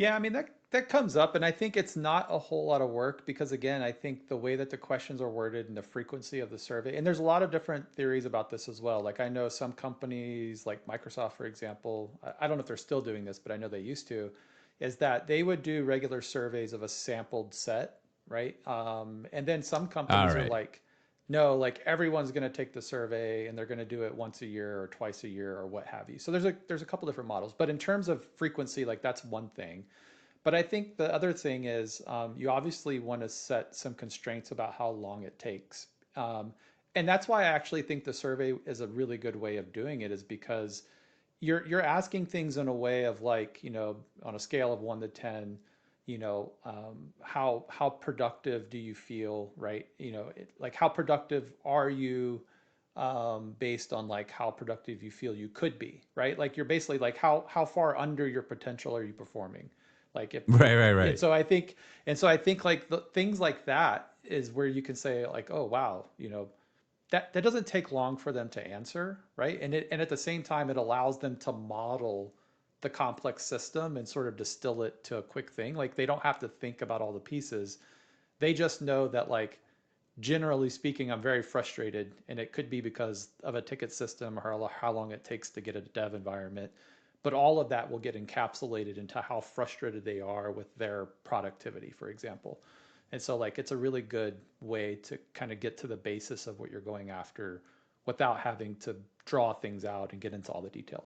Yeah, I mean that comes up, and I think it's not a whole lot of work because again, I think the way that the questions are worded and the frequency of the survey, and there's a lot of different theories about this as well. Like I know some companies, like Microsoft, for example, I don't know if they're still doing this, but I know they used to, is that they would do regular surveys of a sampled set, right? And then some All companies are right. like, no, like everyone's going to take the survey and they're going to do it once a year or twice a year or what have you. So there's a couple different models, but in terms of frequency, like that's one thing. But I think the other thing is you obviously want to set some constraints about how long it takes. Um, and that's why I actually think the survey is a really good way of doing it is because you're asking things in a way of like, on a scale of 1 to 10, how productive do you feel, right? Like how productive are you based on like how productive you feel you could be, right? Like you're basically like how far under your potential are you performing? Like if Right, right, and right. so I think like the things like that is where you can say like, oh wow, that doesn't take long for them to answer, right? And at the same time, it allows them to model the complex system and sort of distill it to a quick thing. Like they don't have to think about all the pieces. They just know that like generally speaking, I'm very frustrated, and it could be because of a ticket system or how long it takes to get a dev environment. But all of that will get encapsulated into how frustrated they are with their productivity, for example. And so, like, it's a really good way to kind of get to the basis of what you're going after without having to draw things out and get into all the details.